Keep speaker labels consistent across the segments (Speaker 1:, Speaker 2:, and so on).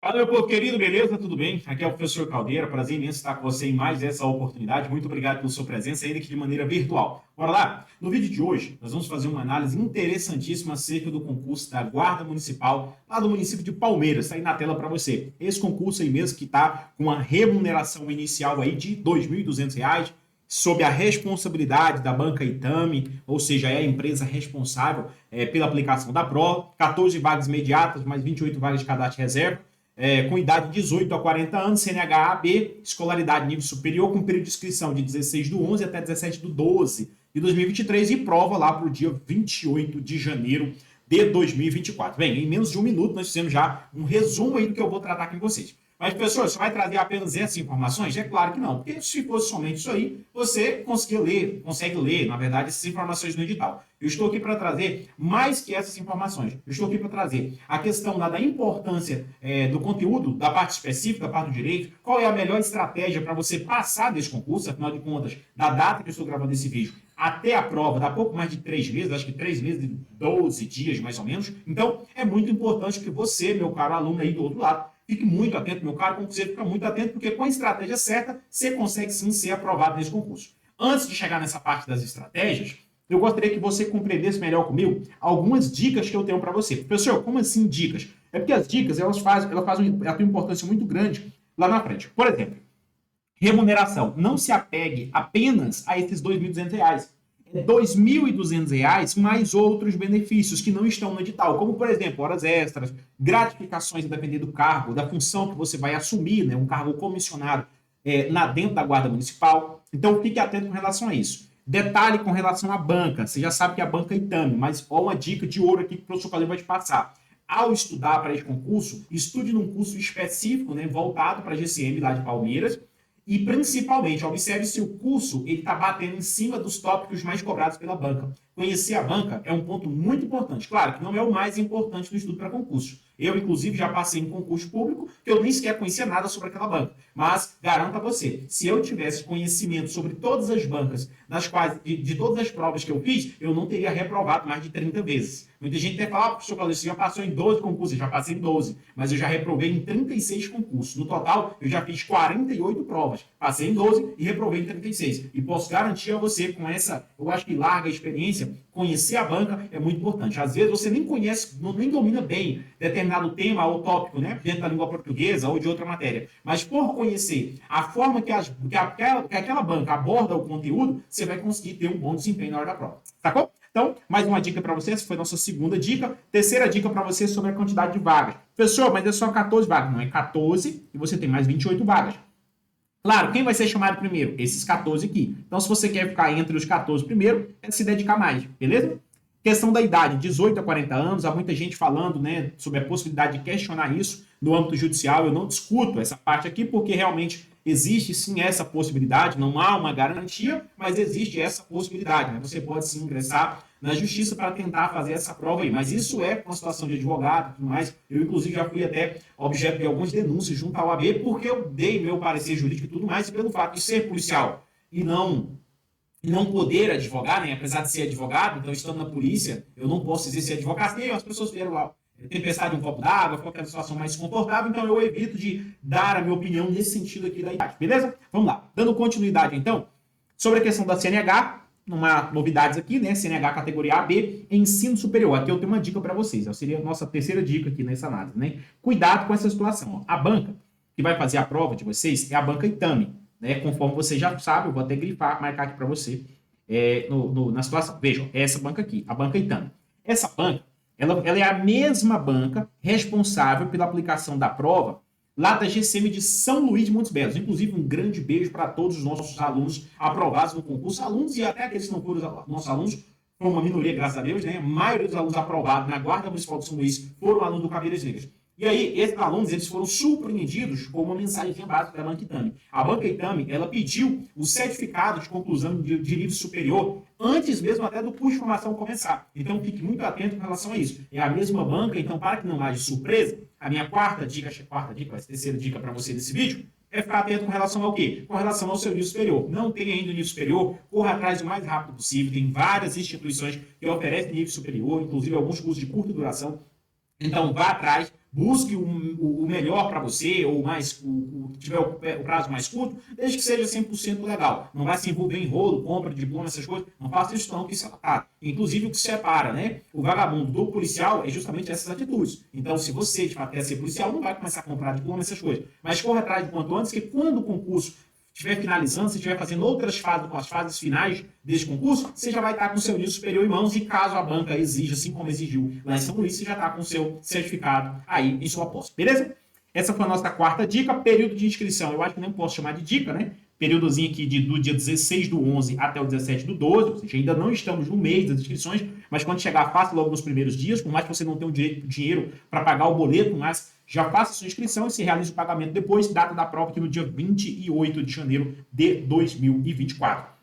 Speaker 1: Fala, meu povo querido, beleza? Tudo bem? Aqui é o professor Caldeira, prazer imenso estar com você em mais essa oportunidade. Muito obrigado pela sua presença, ainda que de maneira virtual. Bora lá? No vídeo de hoje, nós vamos fazer uma análise interessantíssima acerca do concurso da Guarda Municipal, lá do município de Palmeiras. Está aí na tela para você. Esse concurso aí mesmo que está com a remuneração inicial aí de R$ 2.200, sob a responsabilidade da Banca Itami, ou seja, é a empresa responsável pela aplicação da prova, 14 vagas imediatas, mais 28 vagas de cadastro de reserva, com idade de 18 a 40 anos, CNH AB, escolaridade nível superior, com período de inscrição de 16/11 até 17/12 de 2023 e prova lá para o dia 28 de janeiro de 2024. Bem, em menos de um minuto nós fizemos já um resumo aí do que eu vou tratar aqui com vocês. Mas, professor, você vai trazer apenas essas informações? É claro que não, porque se fosse somente isso aí, você consegue ler, na verdade, essas informações no edital. Eu estou aqui para trazer mais que essas informações. Eu estou aqui para trazer a questão da importância do conteúdo, da parte específica, da parte do direito, qual é a melhor estratégia para você passar desse concurso, afinal de contas, da data que eu estou gravando esse vídeo até a prova, dá pouco mais de 3 meses, acho que 3 meses e 12 dias, mais ou menos. Então, é muito importante que você, meu caro aluno aí do outro lado, fique muito atento, meu caro concurseiro, fica muito atento, porque com a estratégia certa, você consegue sim ser aprovado nesse concurso. Antes de chegar nessa parte das estratégias, eu gostaria que você compreendesse melhor comigo algumas dicas que eu tenho para você. Professor, como assim têm porque as dicas, elas têm uma importância muito grande lá na frente. Por exemplo, remuneração. Não se apegue apenas a esses R$ 2.200. É R$ 2.200 mais outros benefícios que não estão no edital, como, por exemplo, horas extras, gratificações a depender do cargo, da função que você vai assumir, né, um cargo comissionado dentro da Guarda Municipal. Então, fique atento com relação a isso. Detalhe com relação à banca. Você já sabe que é a banca Itami, mas olha uma dica de ouro aqui que o professor Calil vai te passar. Ao estudar para esse concurso, estude num curso específico, né, voltado para a GCM lá de Palmeiras, e principalmente, observe se o curso está batendo em cima dos tópicos mais cobrados pela banca. Conhecer a banca é um ponto muito importante. Claro que não é o mais importante do estudo para concurso. Eu, inclusive, já passei em concurso público que eu nem sequer conhecia nada sobre aquela banca. Mas garanto a você, se eu tivesse conhecimento sobre todas as bancas, nas quais, de todas as provas que eu fiz, eu não teria reprovado mais de 30 vezes. Muita gente até fala, professor Claudio, você já passou em 12 concursos, eu já passei em 12, mas eu já reprovei em 36 concursos. No total, eu já fiz 48 provas, passei em 12 e reprovei em 36. E posso garantir a você, com essa, eu acho que larga experiência, conhecer a banca é muito importante. Às vezes você nem conhece, nem domina bem determinado tema ou tópico, né, dentro da língua portuguesa ou de outra matéria. Mas por conhecer a forma que aquela banca aborda o conteúdo, você vai conseguir ter um bom desempenho na hora da prova. Sacou? Então, mais uma dica para você, essa foi a nossa segunda dica. Terceira dica para você sobre a quantidade de vagas. Professor, mas é só 14 vagas. Não, é 14 e você tem mais 28 vagas. Claro, quem vai ser chamado primeiro? Esses 14 aqui. Então, se você quer ficar entre os 14 primeiro, é se dedicar mais, beleza? Questão da idade, 18 a 40 anos, há muita gente falando, né, sobre a possibilidade de questionar isso no âmbito judicial. Eu não discuto essa parte aqui, porque realmente existe sim essa possibilidade, não há uma garantia, mas existe essa possibilidade, né? Você pode sim ingressar na justiça para tentar fazer essa prova aí, mas isso é uma situação de advogado e tudo mais. Eu, inclusive, já fui até objeto de algumas denúncias junto à OAB, porque eu dei meu parecer jurídico e tudo mais, e pelo fato de ser policial e não poder advogar, né? Apesar de ser advogado, então estando na polícia, eu não posso exercer advocacia, as pessoas viram lá tempestade em um copo d'água, qualquer situação mais desconfortável, então eu evito de dar a minha opinião nesse sentido aqui da idade, beleza? Vamos lá. Dando continuidade, então, sobre a questão da CNH, uma novidades aqui, né? CNH categoria AB, ensino superior. Aqui eu tenho uma dica para vocês, seria a nossa terceira dica aqui nessa análise, né? Cuidado com essa situação. A banca que vai fazer a prova de vocês é a banca Itami, né? Conforme você já sabe, eu vou até grifar, marcar aqui para você na situação. Vejam, essa banca aqui, a banca Itami. Essa banca, ela é a mesma banca responsável pela aplicação da prova lá da GCM de São Luís de Montes Belos. Inclusive, um grande beijo para todos os nossos alunos aprovados no concurso, alunos e até aqueles que não foram nossos alunos, foi uma minoria, graças a Deus, né? A maioria dos alunos aprovados na Guarda Municipal de São Luís foram alunos do Caveiras Negras. E aí, esses alunos, eles foram surpreendidos com uma mensagem básica da Banca Itami. A Banca Itami, ela pediu o certificado de conclusão de nível superior antes mesmo até do curso de formação começar. Então, fique muito atento com relação a isso. É a mesma banca, então, para que não haja surpresa, a minha terceira dica para você nesse vídeo, é ficar atento com relação ao quê? Com relação ao seu nível superior. Não tem ainda o nível superior, corra atrás o mais rápido possível. Tem várias instituições que oferecem nível superior, inclusive alguns cursos de curta duração. Então, vá atrás, busque o melhor para você, ou mais, que tiver o prazo mais curto, desde que seja 100% legal. Não vai se envolver em rolo, compra de diploma, essas coisas. Não faça isso não, que isso é atado. Inclusive, o que separa, né, o vagabundo do policial é justamente essas atitudes. Então, se você, de fato, quer ser policial, não vai começar a comprar diploma, essas coisas. Mas corra atrás de quanto antes, que quando o concurso estiver finalizando, se estiver fazendo outras fases, com as fases finais desse concurso, você já vai estar com o seu nível superior em mãos e caso a banca exija, assim como exigiu lá em São Luís, você já está com o seu certificado aí em sua posse, beleza? Essa foi a nossa quarta dica, período de inscrição. Eu acho que nem posso chamar de dica, né? Períodozinho aqui do dia 16 do 11 até o 17 do 12, ou seja, ainda não estamos no mês das inscrições, mas quando chegar, faça logo nos primeiros dias, por mais que você não tenha o dinheiro para pagar o boleto, mas já faça sua inscrição e se realize o pagamento depois, data da prova aqui no dia 28 de janeiro de 2024.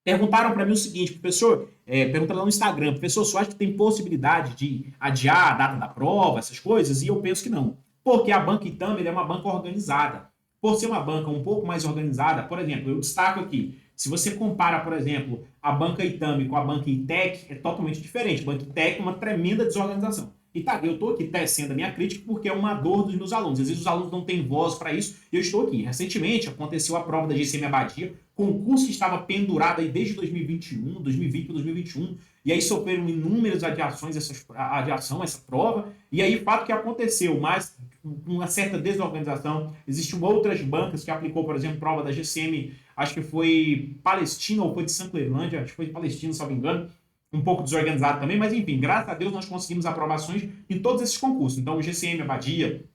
Speaker 1: Perguntaram para mim o seguinte, professor, perguntaram lá no Instagram, professor, você acha que tem possibilidade de adiar a data da prova, essas coisas? E eu penso que não, porque a banca Itami é uma banca organizada. Por ser uma banca um pouco mais organizada, por exemplo, eu destaco aqui, se você compara, por exemplo, a banca Itami com a banca Itec, é totalmente diferente. A banca Itec é uma tremenda desorganização. E tá, eu estou aqui tecendo a minha crítica porque é uma dor dos meus alunos. Às vezes os alunos não têm voz para isso e eu estou aqui. Recentemente aconteceu a prova da GCM Abadia, concurso que estava pendurado aí desde 2021, 2020 para 2021, e aí sofreram inúmeras adiações essa prova, e aí o fato que aconteceu, mas uma certa desorganização, existiam outras bancas que aplicou, por exemplo, prova da GCM, acho que foi Palestina ou foi de Sanclerlândia, acho que foi de Palestina, se não me engano, um pouco desorganizado também, mas enfim, graças a Deus nós conseguimos aprovações em todos esses concursos. Então, o GCM Abadia,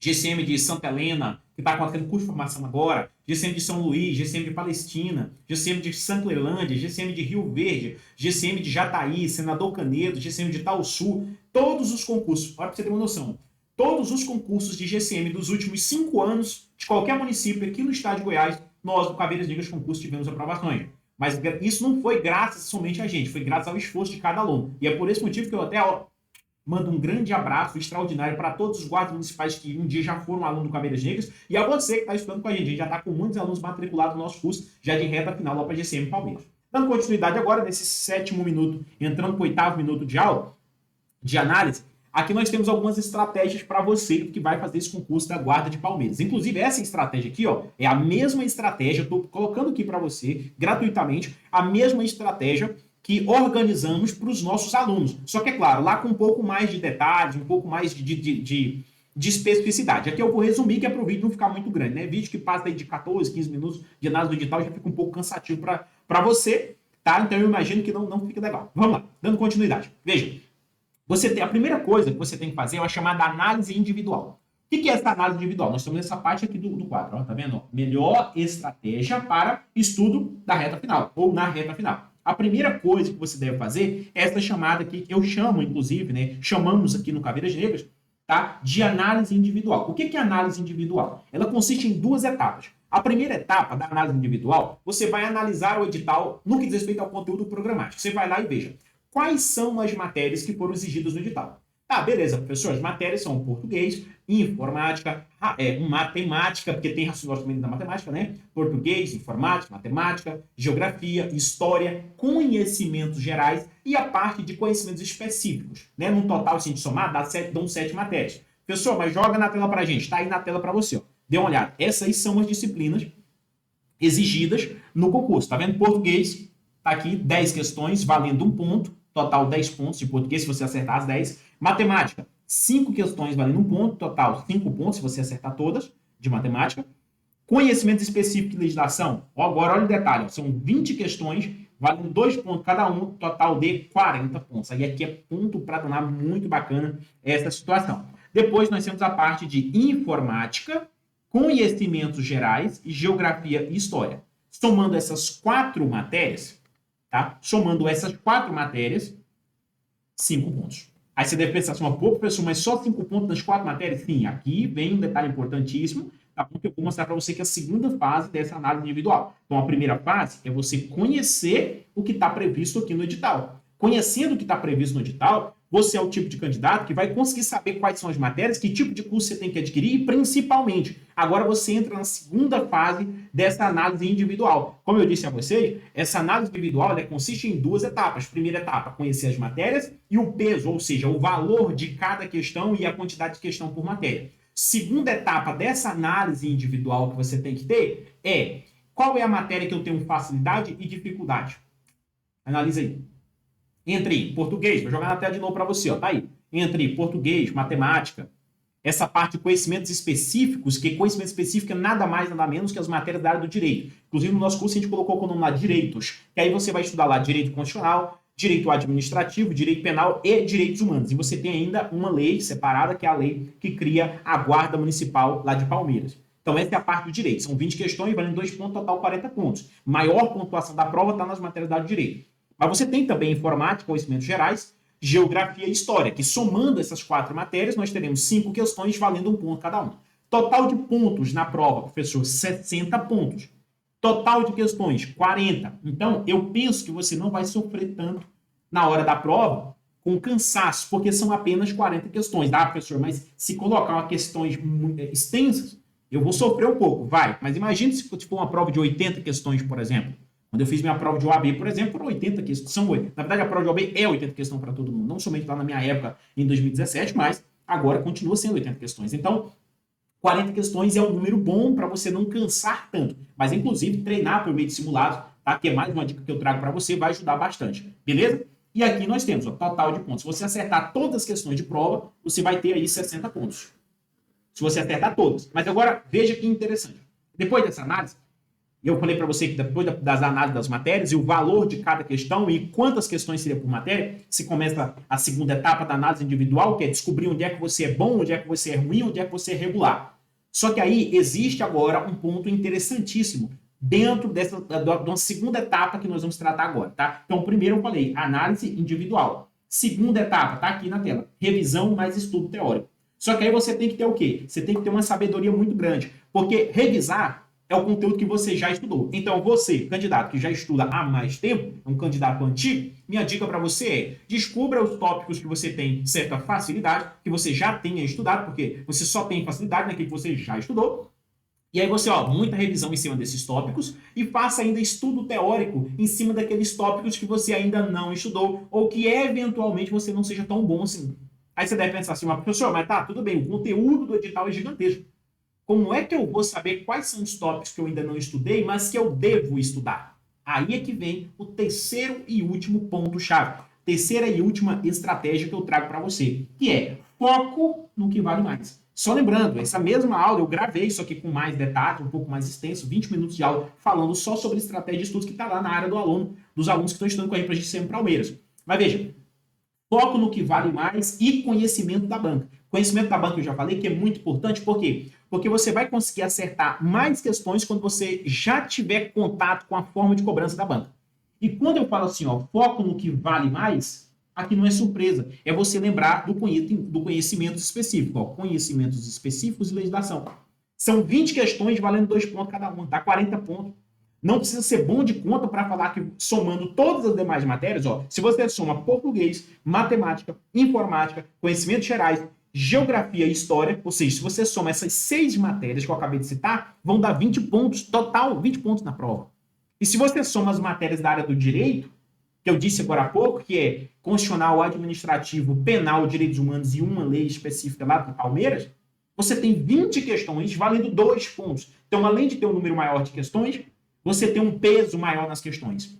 Speaker 1: GCM de Santa Helena, que está acontecendo curso de formação agora, GCM de São Luís, GCM de Palestina, GCM de Sanclerlândia, GCM de Rio Verde, GCM de Jataí, Senador Canedo, GCM de Itaúsu, todos os concursos, olha para você ter uma noção, todos os concursos de GCM dos últimos 5 anos, de qualquer município aqui no estado de Goiás, nós, do Caveiras Negras Concurso, tivemos aprovações. Mas isso não foi graças somente a gente, foi graças ao esforço de cada aluno. E é por esse motivo que eu até mando um grande abraço extraordinário para todos os guardas municipais que um dia já foram aluno do Caveiras Negras e a você que está estudando com a gente já está com muitos alunos matriculados no nosso curso, já de reta final lá para a GCM Palmeiras. Dando continuidade agora, nesse 7º minuto, entrando para o 8º minuto de aula, de análise, aqui nós temos algumas estratégias para você que vai fazer esse concurso da Guarda de Palmeiras. Inclusive, essa estratégia aqui, ó, é a mesma estratégia, estou colocando aqui para você, gratuitamente, a mesma estratégia que organizamos para os nossos alunos. Só que, é claro, lá com um pouco mais de detalhes, um pouco mais de especificidade. Aqui eu vou resumir, que é para o vídeo não ficar muito grande, né? Vídeo que passa aí de 14, 15 minutos de análise do edital já fica um pouco cansativo para você, tá? Então eu imagino que não fica legal. Vamos lá, dando continuidade. Veja. A primeira coisa que você tem que fazer é a chamada análise individual. O que é essa análise individual? Nós estamos nessa parte aqui do quadro, ó, tá vendo? Melhor estratégia para estudo da reta final, ou na reta final. A primeira coisa que você deve fazer é essa chamada aqui, que eu chamo, inclusive, né? Chamamos aqui no Caveiras Negras, tá? De análise individual. O que é análise individual? Ela consiste em 2 etapas. A primeira etapa da análise individual, você vai analisar o edital no que diz respeito ao conteúdo programático. Você vai lá e veja. Quais são as matérias que foram exigidas no edital? Tá, beleza, professor, as matérias são português, informática, matemática, porque tem raciocínio também da matemática, né? Português, informática, matemática, geografia, história, conhecimentos gerais e a parte de conhecimentos específicos, né? Num total, se a gente somar, dão 7 matérias. Professor, mas joga na tela pra gente, tá aí na tela pra você, ó. Dê uma olhada. Essas são as disciplinas exigidas no concurso, tá vendo? Português, tá aqui 10 questões, valendo 1 ponto. Total 10 pontos de português, se você acertar as 10. Matemática, 5 questões valendo 1 ponto. Total 5 pontos, se você acertar todas de matemática. Conhecimento específico de legislação. Agora, olha o detalhe. São 20 questões, valendo 2 pontos cada um. Total de 40 pontos. Aí aqui é ponto para danar, muito bacana essa situação. Depois nós temos a parte de informática, conhecimentos gerais, geografia e história. Somando essas 4 matérias, tá? Somando essas 4 matérias, 5 pontos. Aí você deve pensar assim, pô, professor, mas só 5 pontos nas 4 matérias? Sim, aqui vem um detalhe importantíssimo, tá? Porque eu vou mostrar para você que é a segunda fase dessa análise individual. Então, a primeira fase é você conhecer o que está previsto aqui no edital. Conhecendo o que está previsto no edital, você é o tipo de candidato que vai conseguir saber quais são as matérias, que tipo de curso você tem que adquirir e, principalmente, agora você entra na segunda fase dessa análise individual. Como eu disse a vocês, essa análise individual consiste em duas etapas. Primeira etapa, conhecer as matérias e o peso, ou seja, o valor de cada questão e a quantidade de questão por matéria. Segunda etapa dessa análise individual que você tem que ter é qual é a matéria que eu tenho facilidade e dificuldade. Analisa aí. Entre português, vou jogar na tela de novo para você, ó, tá aí. Entre português, matemática, essa parte de conhecimentos específicos, que conhecimento específico é nada mais, nada menos que as matérias da área do direito. Inclusive, no nosso curso, a gente colocou o nome lá, direitos, que aí você vai estudar lá direito constitucional, direito administrativo, direito penal e direitos humanos. E você tem ainda uma lei separada, que é a lei que cria a Guarda Municipal lá de Palmeiras. Então, essa é a parte do direito. São 20 questões, valendo 2 pontos, total 40 pontos. Maior pontuação da prova está nas matérias da área do direito. Mas você tem também informática, conhecimentos gerais, geografia e história, que somando essas 4 matérias, nós teremos 5 questões valendo 1 ponto cada uma. Total de pontos na prova, professor, 60 pontos. Total de questões, 40. Então, eu penso que você não vai sofrer tanto na hora da prova com cansaço, porque são apenas 40 questões. Dá, professor, mas se colocar uma questões extensas, eu vou sofrer um pouco, vai. Mas imagine se for uma prova de 80 questões, por exemplo. Quando eu fiz minha prova de OAB, por exemplo, foram 80 questões. Na verdade, a prova de OAB é 80 questões para todo mundo. Não somente lá na minha época, em 2017, mas agora continua sendo 80 questões. Então, 40 questões é um número bom para você não cansar tanto. Mas, inclusive, treinar por meio de simulados, tá? Que é mais uma dica que eu trago para você, vai ajudar bastante. Beleza? E aqui nós temos o total de pontos. Se você acertar todas as questões de prova, você vai ter aí 60 pontos. Se você acertar todas. Mas agora, veja que interessante. Depois dessa análise, eu falei para você que depois das análises das matérias e o valor de cada questão e quantas questões seria por matéria, se começa a segunda etapa da análise individual, que é descobrir onde é que você é bom, onde é que você é ruim, onde é que você é regular. Só que aí existe agora um ponto interessantíssimo dentro de uma segunda etapa que nós vamos tratar agora, tá? Então, primeiro eu falei, análise individual. Segunda etapa, tá aqui na tela, revisão mais estudo teórico. Só que aí você tem que ter o quê? Você tem que ter uma sabedoria muito grande, porque revisar é o conteúdo que você já estudou. Então, você, candidato que já estuda há mais tempo, é um candidato antigo, minha dica para você é descubra os tópicos que você tem certa facilidade, que você já tenha estudado, porque você só tem facilidade naquilo que você já estudou. E aí você, muita revisão em cima desses tópicos e faça ainda estudo teórico em cima daqueles tópicos que você ainda não estudou ou que eventualmente você não seja tão bom assim. Aí você deve pensar assim, professor, mas tá, tudo bem, o conteúdo do edital é gigantesco. Como é que eu vou saber quais são os tópicos que eu ainda não estudei, mas que eu devo estudar? Aí é que vem o terceiro e último ponto-chave. Terceira e última estratégia que eu trago para você, que é foco no que vale mais. Só lembrando, essa mesma aula eu gravei, só que com mais detalhes, um pouco mais extenso, 20 minutos de aula, falando só sobre estratégia de estudos que está lá na área do aluno, dos alunos que estão estudando com a gente para a gente sempre Palmeiras. Mas veja, foco no que vale mais e conhecimento da banca. Conhecimento da banca eu já falei que é muito importante, por quê? Porque você vai conseguir acertar mais questões quando você já tiver contato com a forma de cobrança da banca. E quando eu falo assim, foco no que vale mais, aqui não é surpresa, é você lembrar do conhecimento específico, conhecimentos específicos e legislação. São 20 questões valendo 2 pontos cada uma, dá 40 pontos. Não precisa ser bom de conta para falar que somando todas as demais matérias, se você soma português, matemática, informática, conhecimentos gerais, geografia e história, ou seja, se você soma essas 6 matérias que eu acabei de citar, vão dar 20 pontos, total 20 pontos na prova. E se você soma as matérias da área do direito, que eu disse agora há pouco, que é constitucional, administrativo, penal, direitos humanos e uma lei específica lá do Palmeiras, você tem 20 questões valendo 2 pontos. Então, além de ter um número maior de questões, você tem um peso maior nas questões.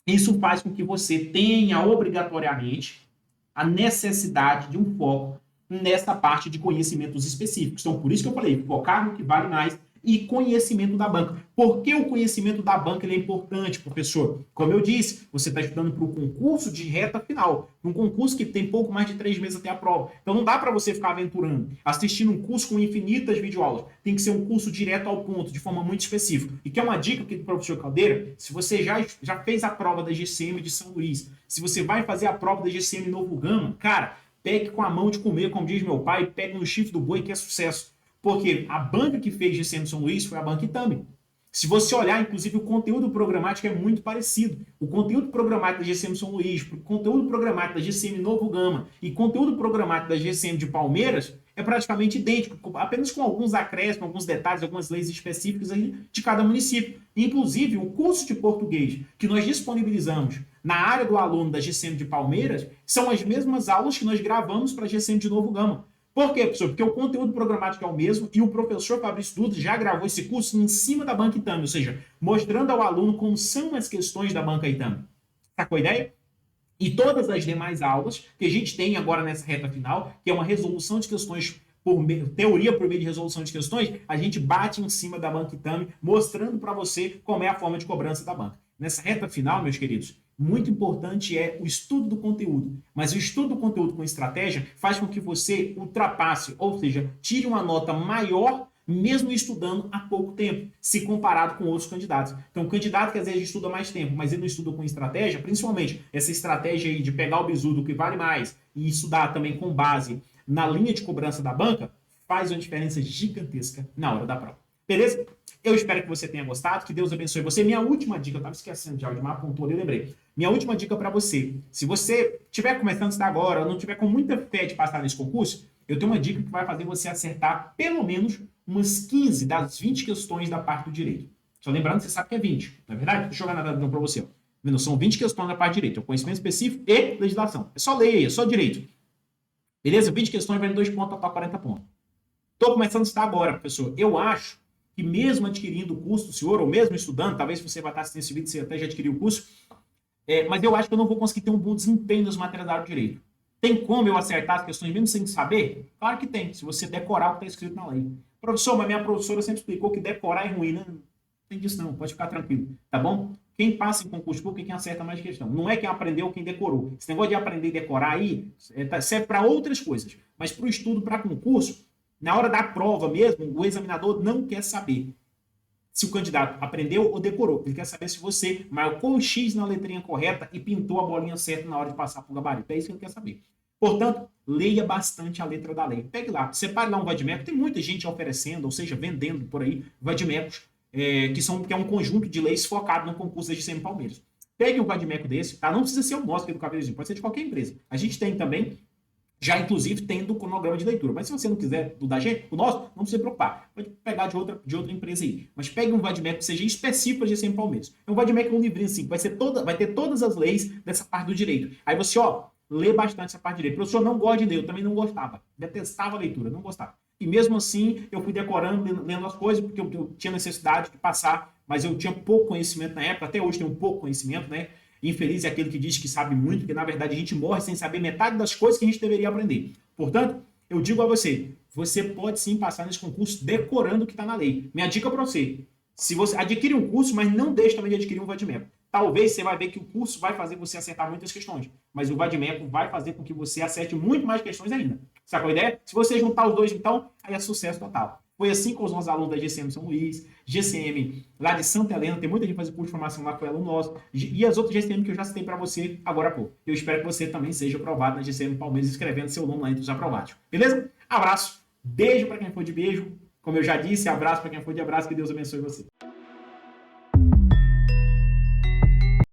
Speaker 1: Isso faz com que você tenha obrigatoriamente a necessidade de um foco nessa parte de conhecimentos específicos. Então, por isso que eu falei, focar no que vale mais e conhecimento da banca. Por que o conhecimento da banca ele é importante, professor? Como eu disse, você está estudando para o concurso de reta final, um concurso que tem pouco mais de 3 meses até a prova. Então não dá para você ficar aventurando, assistindo um curso com infinitas videoaulas. Tem que ser um curso direto ao ponto, de forma muito específica. E que é uma dica aqui do professor Caldeira, se você já fez a prova da GCM de São Luís, se você vai fazer a prova da GCM Novo Gama, cara, pegue com a mão de comer, como diz meu pai, pegue no chifre do boi que é sucesso. Porque a banca que fez GCM São Luís foi a banca Itami. Se você olhar, inclusive, o conteúdo programático é muito parecido. O conteúdo programático da GCM São Luís, o conteúdo programático da GCM Novo Gama e conteúdo programático da GCM de Palmeiras é praticamente idêntico, apenas com alguns acréscimos, alguns detalhes, algumas leis específicas aí de cada município. Inclusive, o curso de português que nós disponibilizamos na área do aluno da GCM de Palmeiras são as mesmas aulas que nós gravamos para a GCM de Novo Gama. Por quê, professor? Porque o conteúdo programático é o mesmo e o professor Fabrício Dutra já gravou esse curso em cima da banca Itami, ou seja, mostrando ao aluno como são as questões da banca Itami. Sacou a ideia? E todas as demais aulas que a gente tem agora nessa reta final, que é uma resolução de questões teoria por meio de resolução de questões, a gente bate em cima da banca Itami, mostrando para você como é a forma de cobrança da banca. Nessa reta final, meus queridos, muito importante é o estudo do conteúdo. Mas o estudo do conteúdo com estratégia faz com que você ultrapasse, ou seja, tire uma nota maior mesmo estudando há pouco tempo, se comparado com outros candidatos. Então, o candidato que às vezes estuda mais tempo, mas ele não estuda com estratégia, principalmente essa estratégia aí de pegar o bizu do que vale mais e estudar também com base na linha de cobrança da banca, faz uma diferença gigantesca na hora da prova. Beleza? Eu espero que você tenha gostado, que Deus abençoe você. Minha última dica, eu estava esquecendo de áudio, mas apontou, eu lembrei. Minha última dica para você, se você estiver começando a estudar agora, ou não estiver com muita fé de passar nesse concurso, eu tenho uma dica que vai fazer você acertar pelo menos umas 15 das 20 questões da parte do direito. Só lembrando que você sabe que é 20, não é verdade? Deixa eu jogar nada para você. Ó. São 20 questões da parte de direito, é o conhecimento específico e legislação. É só lei, é só direito. Beleza? 20 questões, valendo 2 pontos, total 40 pontos. Estou começando a estudar agora, professor. Eu acho que mesmo adquirindo o curso do senhor, ou mesmo estudando, talvez você vai estar assistindo esse vídeo e você até já adquiriu o curso, mas eu acho que eu não vou conseguir ter um bom desempenho nas matérias da área de direito. Tem como eu acertar as questões mesmo sem saber? Claro que tem, se você decorar o que está escrito na lei. Professor, mas minha professora sempre explicou que decorar é ruim, né? Não tem disso não, pode ficar tranquilo, tá bom? Quem passa em concurso público é quem acerta mais questão. Não é quem aprendeu ou quem decorou. Esse negócio de aprender e decorar aí serve para outras coisas. Mas para o estudo, para concurso, na hora da prova mesmo, o examinador não quer saber se o candidato aprendeu ou decorou. Ele quer saber se você marcou o X na letrinha correta e pintou a bolinha certa na hora de passar para o gabarito. É isso que ele quer saber. Portanto, leia bastante a letra da lei. Pegue lá, separe lá um vadimeco. Tem muita gente oferecendo, ou seja, vendendo por aí, vadimecos, que é um conjunto de leis focado no concurso da GCM Palmeiras. Pegue um vadimeco desse, tá? Não precisa ser o nosso aqui do Cabelezinho, pode ser de qualquer empresa. A gente tem também, já inclusive tendo o cronograma de leitura. Mas se você não quiser do da gente, o nosso, não precisa se preocupar. Pode pegar de outra empresa aí. Mas pegue um vadimeco que seja específico para GCM Palmeiras. Um vadimeco é um livrinho assim, vai ter todas as leis dessa parte do direito. Aí você, lê bastante essa parte de direito. O professor não gosta de ler, eu também não gostava. Detestava a leitura, não gostava. E mesmo assim, eu fui decorando, lendo as coisas, porque eu tinha necessidade de passar, mas eu tinha pouco conhecimento na época, até hoje tenho pouco conhecimento, né? Infeliz é aquele que diz que sabe muito, porque na verdade a gente morre sem saber metade das coisas que a gente deveria aprender. Portanto, eu digo a você, você pode sim passar nesse concurso decorando o que está na lei. Minha dica para você, se você adquire um curso, mas não deixe também de adquirir um vadimeco. Talvez você vai ver que o curso vai fazer você acertar muitas questões, mas o vadimeco vai fazer com que você acerte muito mais questões ainda. Sacou a ideia? Se você juntar os dois, então, aí é sucesso total. Foi assim com os nossos alunos da GCM São Luís, GCM lá de Santa Helena, tem muita gente fazendo curso de formação lá com aluno nosso, e as outras GCM que eu já citei para você agora há pouco. Eu espero que você também seja aprovado na GCM Palmeiras, escrevendo seu nome lá entre os aprovados. Beleza? Abraço, beijo para quem for de beijo, como eu já disse, abraço para quem for de abraço, que Deus abençoe você.